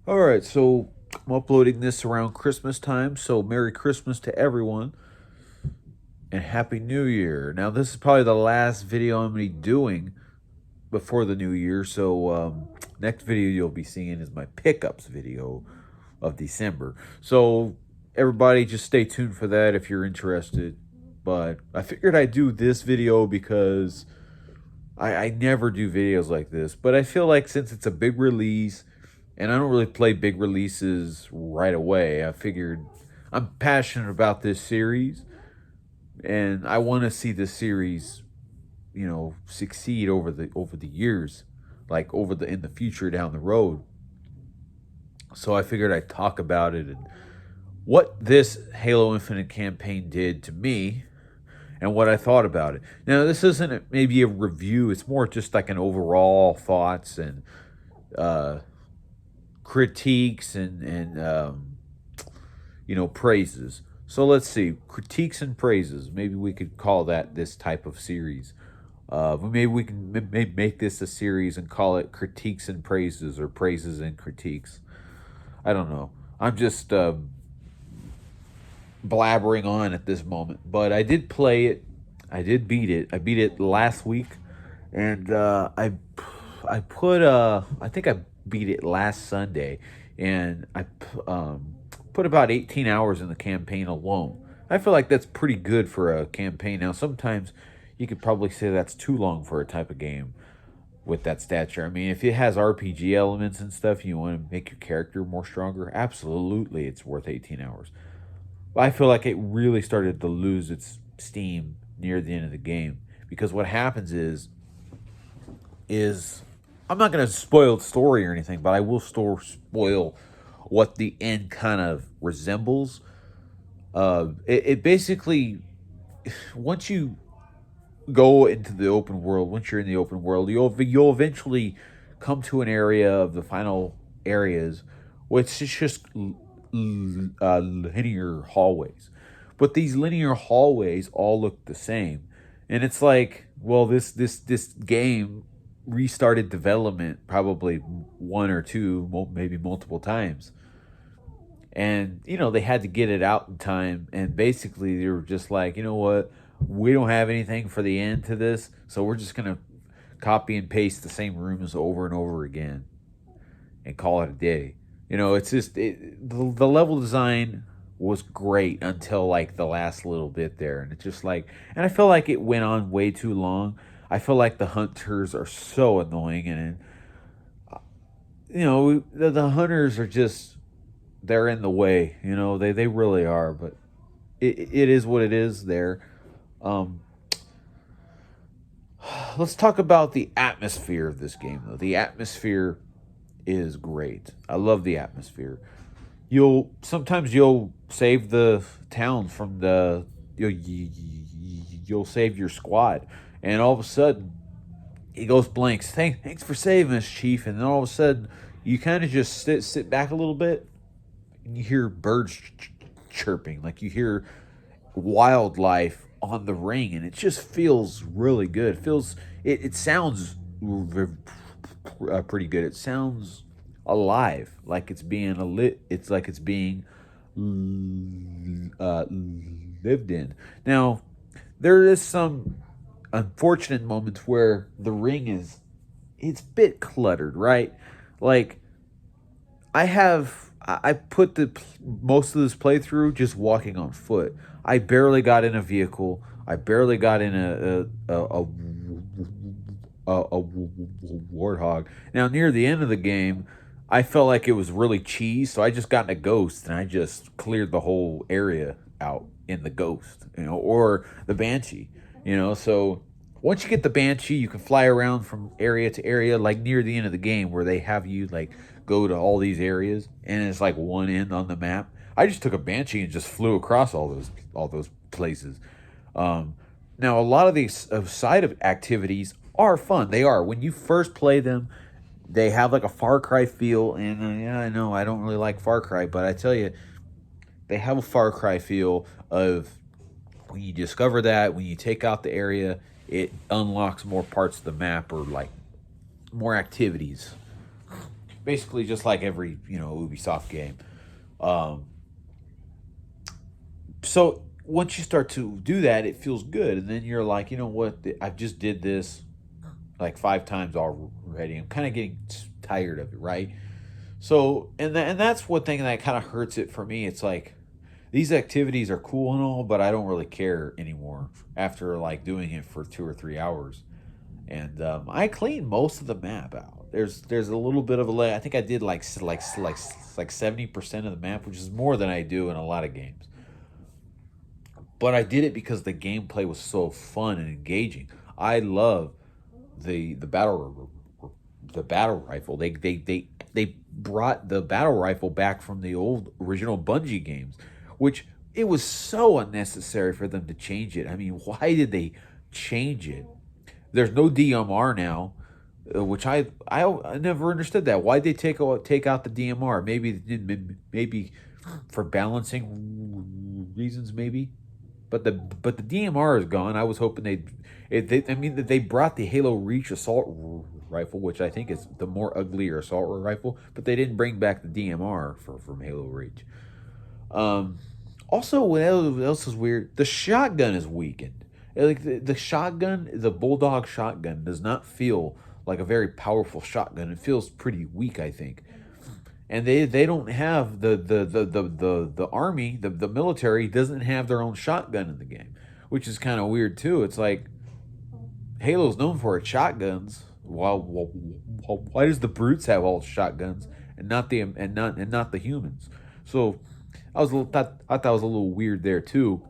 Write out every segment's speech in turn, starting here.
All right, so I'm uploading this around Christmas time, so Merry Christmas to everyone and Happy New Year. Now, this is probably the last video I'm going to be doing before the new year, so next video you'll be seeing is my pickups video of December. So, everybody just stay tuned for that if you're interested. But I figured I'd do this video because I never do videos like this, but I feel like since it's a big release and I don't really play big releases right away, I figured I'm passionate about this series and I want to see this series, succeed over the years, like over the in the future down the road. So I figured I'd talk about it and what this Halo Infinite campaign did to me and what I thought about it. Now, this isn't maybe a review, it's more just like an overall thoughts and uh, critiques and praises. So let's see, critiques and praises. Maybe we could call that this type of series. Maybe we can make this a series and call it critiques and praises or praises and critiques. I don't know. I'm just blabbering on at this moment, but I did play it. I did beat it. I beat it last week, and I put I think I beat it last Sunday, and I put about 18 hours in the campaign alone. I feel like that's pretty good for a campaign. Now, sometimes you could probably say that's too long for a type of game with that stature. I mean, if it has RPG elements and stuff, you want to make your character more stronger, absolutely, it's worth 18 hours. I feel like it really started to lose its steam near the end of the game because what happens is I'm not going to spoil the story or anything, but I will spoil what the end kind of resembles. It basically, once you go into the open world, once you're in the open world, you'll eventually come to an area of the final areas, which is just linear hallways. But these linear hallways all look the same, and it's like, well, this game restarted development probably one or two, maybe multiple times, and they had to get it out in time. And basically, they were just like, you know what, we don't have anything for the end to this, so we're just gonna copy and paste the same rooms over and over again and call it a day. It's just the level design was great until like the last little bit there, and it's just like, and I feel like it went on way too long. I feel like the hunters are so annoying, and the hunters are just, they're in the way. They really are, but it is what it is there. Um, let's talk about the atmosphere of this game, though. The atmosphere is great. I love the atmosphere. You'll save the town from you'll save your squad, and all of a sudden he goes blanks. Thanks for saving us, Chief. And then all of a sudden you kind of just sit back a little bit, and you hear birds chirping, like you hear wildlife on the ring, and it just feels really good. It sounds pretty good. It sounds alive, like it's being a lit. It's like it's being lived in. Now, there is some unfortunate moments where the ring it's a bit cluttered, right? Like I put the most of this playthrough just walking on foot. I barely got in a vehicle. I barely got in a warthog. Now, near the end of the game, I felt like it was really cheese, so I just got in a ghost and I just cleared the whole area out in the ghost, or the banshee, So once you get the banshee, you can fly around from area to area, like near the end of the game, where they have you like go to all these areas, and it's like one end on the map. I just took a banshee and just flew across all those places. Um, Now, a lot of these side of activities are fun. They are. When you first play them, they have like a Far Cry feel. And yeah, I know I don't really like Far Cry, but I tell you, they have a Far Cry feel of when you discover that, when you take out the area, it unlocks more parts of the map or like more activities. basically just like every Ubisoft game. Um, so once you start to do that, it feels good, and then you're like, you know what? I just did this like 5 times already. I'm kind of getting tired of it, right? So, and that's one thing that kind of hurts it for me. It's like these activities are cool and all, but I don't really care anymore after like doing it for 2 or 3 hours. And I cleaned most of the map out. There's a little bit of a I think I did like 70% of the map, which is more than I do in a lot of games. But I did it because the gameplay was so fun and engaging. I love the battle rifle. They brought the battle rifle back from the old original Bungie games, which it was so unnecessary for them to change it. I mean, why did they change it? There's no DMR now, which I never understood that. Why did they take out the DMR? Maybe for balancing reasons, maybe. But the DMR is gone. I was hoping I mean that they brought the Halo Reach assault rifle, which I think is the more uglier assault rifle, but they didn't bring back the DMR from Halo Reach. Um, Also, what else is weird? The shotgun is weakened. Like the shotgun, the Bulldog shotgun, does not feel like a very powerful shotgun. It feels pretty weak, I think. And they don't have the army, the military doesn't have their own shotgun in the game, which is kind of weird too. It's like Halo's known for its shotguns. Why does the brutes have all shotguns and not the humans? So I thought it was a little weird there too.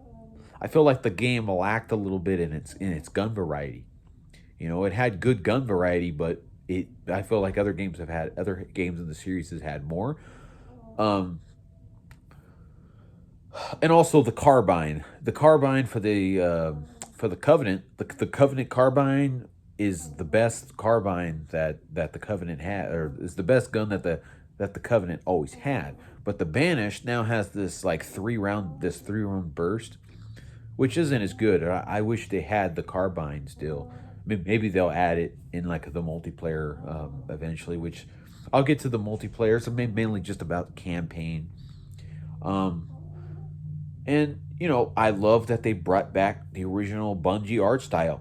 I feel like the game lacked a little bit in its gun variety. It had good gun variety, but I feel like other games in the series has had more. Um, and also the carbine for the Covenant, the Covenant carbine is the best carbine that the Covenant had, or is the best gun that the Covenant always had. But the Banished now has this 3 round burst, which isn't as good. I wish they had the carbine still. Maybe they'll add it in like the multiplayer eventually. Which I'll get to the multiplayer. So mainly just about campaign. Um, and I love that they brought back the original Bungie art style.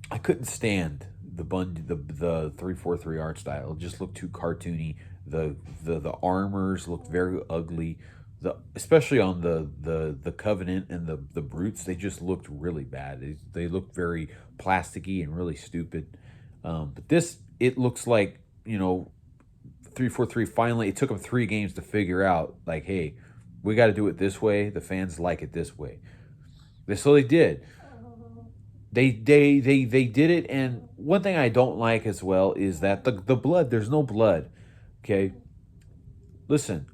I couldn't stand the 343 art style. It just looked too cartoony. The armors looked very ugly. Especially on the Covenant and the brutes, they just looked really bad. They looked very plasticky and really stupid. But this, it looks like 343 finally. It took them 3 games to figure out like, hey, we got to do it this way. The fans like it this way. So they did. They did it. And one thing I don't like as well is that the blood. There's no blood. Okay, listen.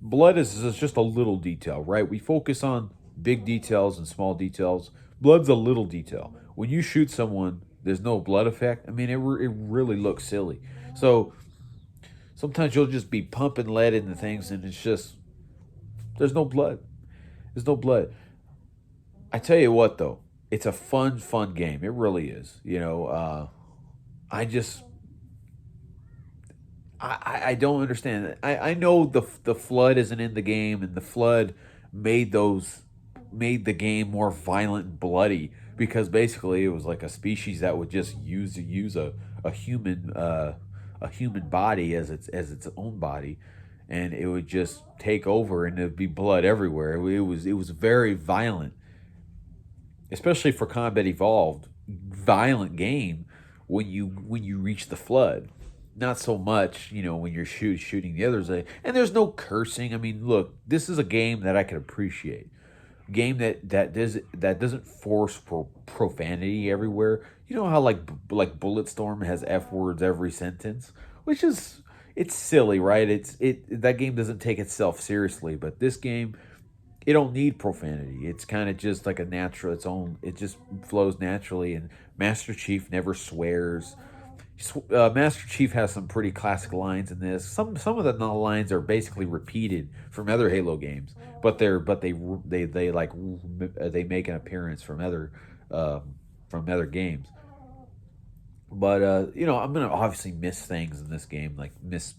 Blood is just a little detail, right? We focus on big details and small details. Blood's a little detail. When you shoot someone, there's no blood effect. I mean, it really looks silly. So sometimes you'll just be pumping lead into things, and it's just there's no blood. There's no blood. I tell you what, though, it's a fun game. It really is. I just I don't understand it. I know the flood isn't in the game, and the flood made the game more violent and bloody because basically it was like a species that would just use a human body as its own body, and it would just take over, and there'd be blood everywhere. It was very violent, especially for Combat Evolved, violent game when you reach the flood. Not so much, when you're shooting the others. And there's no cursing. I mean, look, this is a game that I can appreciate. Game that doesn't force for profanity everywhere. You know how like Bulletstorm has F words every sentence, which is it's silly, right? That game doesn't take itself seriously, but this game it don't need profanity. It's kind of just like a natural its own. It just flows naturally, and Master Chief never swears. Master Chief has some pretty classic lines in this. Some of the lines are basically repeated from other Halo games, but they make an appearance from other games. But I'm gonna obviously miss things in this game, like miss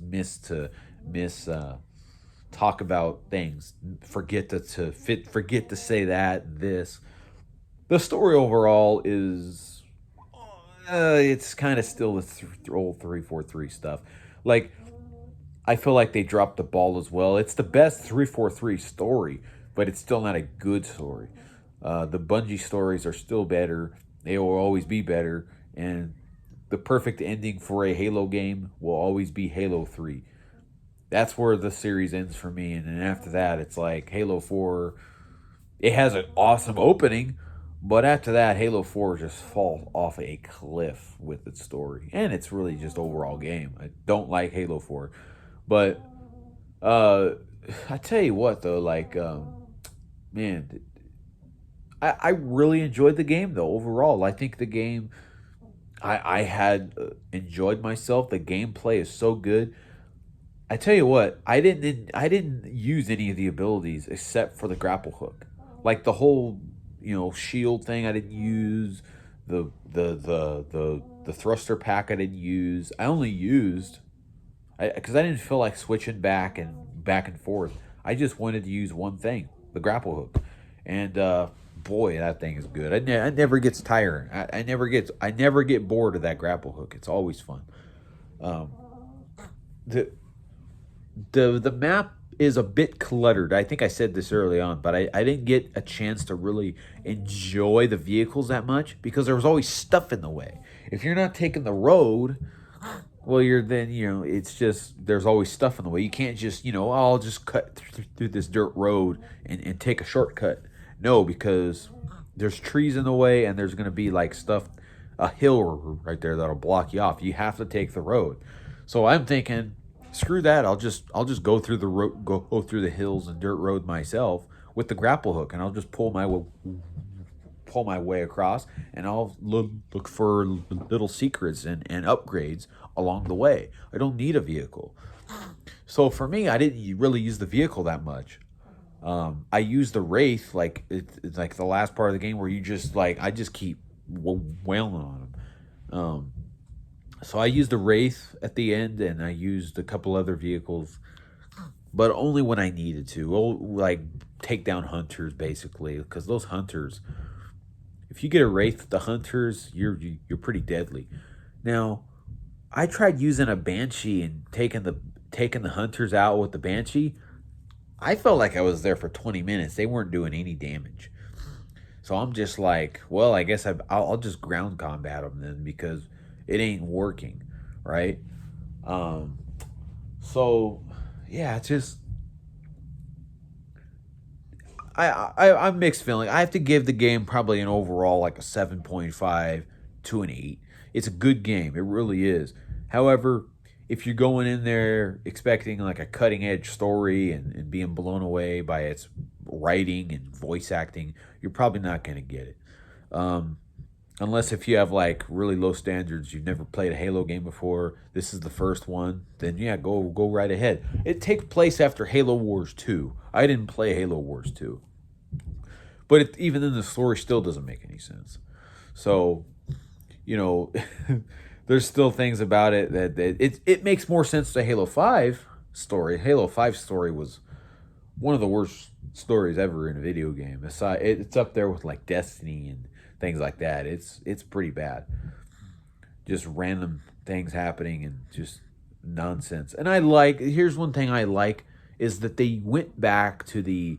talk about things, forget to say that and this. The story overall is it's kind of still the old 343 stuff. Like, I feel like they dropped the ball as well. It's the best 343 story, but it's still not a good story. The Bungie stories are still better. They will always be better, and the perfect ending for a Halo game will always be Halo 3. That's where the series ends for me, and then after that, it's like Halo 4. It has an awesome opening, but after that, Halo 4 just falls off a cliff with its story, and it's really just overall game. I don't like Halo 4, but uh, I tell you what though, like man, I really enjoyed the game though. Overall, I think the game I had enjoyed myself. The gameplay is so good. I tell you what, I didn't use any of the abilities except for the grapple hook. Like the whole, shield thing I didn't use. The thruster pack I didn't use. I only used because I didn't feel like switching back and forth. I just wanted to use one thing, the grapple hook, and boy, that thing is good. I never gets tired. I never get bored of that grapple hook. It's always fun. Um, the the map is a bit cluttered. I think I said this early on, but I didn't get a chance to really enjoy the vehicles that much because there was always stuff in the way. If you're not taking the road, well, it's just there's always stuff in the way. You can't just, I'll just cut through this dirt road and take a shortcut. No, because there's trees in the way and there's going to be like stuff, a hill right there that'll block you off. You have to take the road. So I'm thinking, screw that. I'll just go through the road, go through the hills and dirt road myself with the grapple hook, and I'll just pull my way across, and I'll look for little secrets and upgrades along the way. I don't need a vehicle. So for me, I didn't really use the vehicle that much. I used the Wraith like it's like the last part of the game where you just like I just keep wailing on them. So I used the Wraith at the end, and I used a couple other vehicles, but only when I needed to. Like take down hunters basically, because those hunters, if you get a Wraith with the hunters, you're pretty deadly. Now, I tried using a Banshee and taking the hunters out with the Banshee. I felt like I was there for 20 minutes. They weren't doing any damage. So I'm just like, well, I guess I'll just ground combat them then because it ain't working, right? Um, so yeah, it's just I'm mixed feeling. I have to give the game probably an overall like a 7.5 to an 8. It's a good game. It really is. However, if you're going in there expecting like a cutting edge story and being blown away by its writing and voice acting, you're probably not going to get it. Um, Unless if you have like really low standards, you've never played a Halo game before, this is the first one, then yeah, go right ahead. It takes place after Halo Wars 2. I didn't play Halo Wars 2. But even then, the story still doesn't make any sense. So, you know, there's still things about it that it makes more sense to Halo 5 story. Halo 5 story was one of the worst stories ever in a video game. Aside, it's up there with like Destiny and things like that. It's pretty bad. Just random things happening and just nonsense. And here's one thing I like is that they went back to the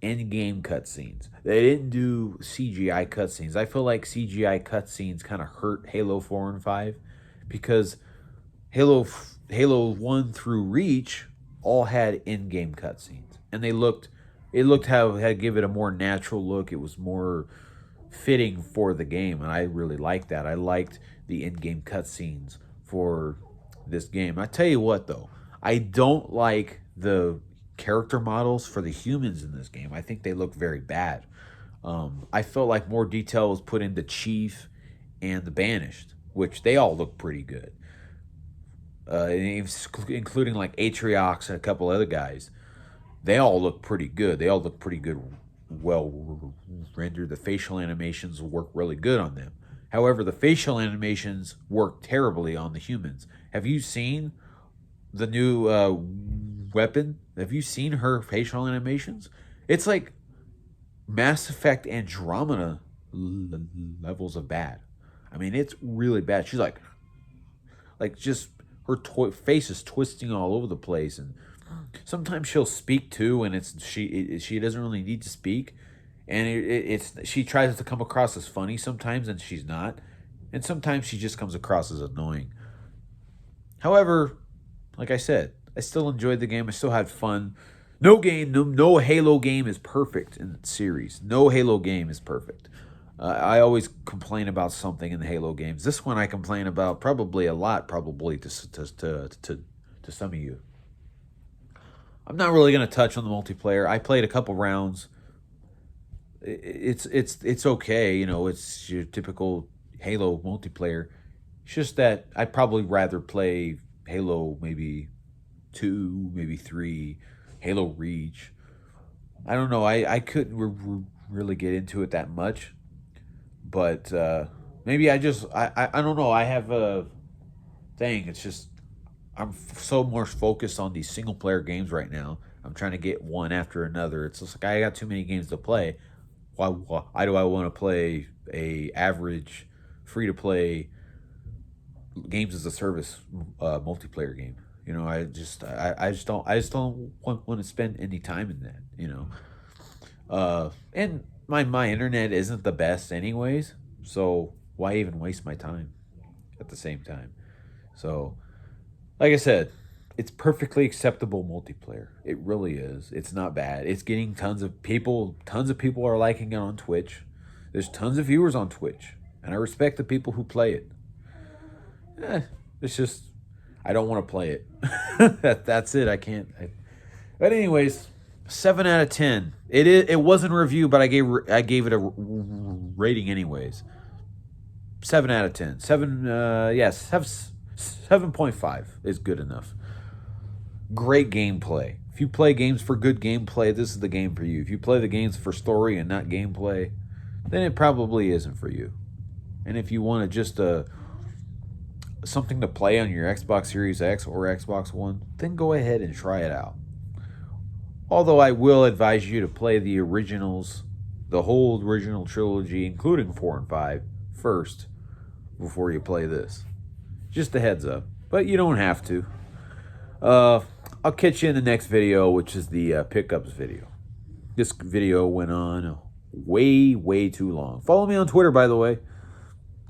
end game cutscenes. They didn't do CGI cutscenes. I feel like CGI cutscenes kind of hurt Halo 4 and 5 because Halo 1 through Reach all had in-game cutscenes, and it looked how had give it a more natural look. It was more fitting for the game, and I really liked that. I liked the in-game cutscenes for this game. I tell you what, though, I don't like the character models for the humans in this game. I think they look very bad. I felt like more detail was put into Chief and the Banished, which they all look pretty good, including like Atriox and a couple other guys. They all look pretty good. They all look pretty good, well rendered. The facial animations work really good on them. However, the facial animations work terribly on the humans. Have you seen the new weapon? Have you seen her facial animations? It's like Mass Effect Andromeda levels of bad. I mean, it's really bad. She's like just her face is twisting all over the place, and sometimes she'll speak too, and she doesn't really need to speak, and it's she tries to come across as funny sometimes, and she's not, and sometimes she just comes across as annoying. However, like I said, I still enjoyed the game. I still had fun. No Halo game is perfect in the series. No Halo game is perfect. I always complain about something in the Halo games. This one I complain about probably a lot, probably to some of you. I'm not really going to touch on the multiplayer. I played a couple rounds. It's okay, you know. It's your typical Halo multiplayer. It's just that I'd probably rather play Halo maybe 2, maybe 3, Halo Reach. I don't know. I couldn't really get into it that much, but maybe I don't know. I have a thing. It's just I'm so more focused on these single player games right now. I'm trying to get one after another. It's just like I got too many games to play. Why do I want to play a average free to play games as a service multiplayer game? You know, I just don't want to spend any time in that. You know, and my internet isn't the best anyways, so why even waste my time at the same time? So, like I said, it's perfectly acceptable multiplayer. It really is. It's not bad. It's getting tons of people. Tons of people are liking it on Twitch. There's tons of viewers on Twitch, and I respect the people who play it. It's just I don't want to play it. That's it. I can't. But anyways, 7 out of 10. It wasn't a review, but I gave it a rating anyways. 7 out of 10. 7.5 is good enough. Great gameplay. If you play games for good gameplay, this is the game for you. If you play the games for story and not gameplay, then it probably isn't for you. And if you want to just something to play on your Xbox Series X or Xbox One, then go ahead and try it out. Although I will advise you to play the originals, the whole original trilogy, including 4 and 5, first before you play this. Just a heads up. But you don't have to. I'll catch you in the next video, which is the pickups video. This video went on way too long. Follow me on Twitter, by the way.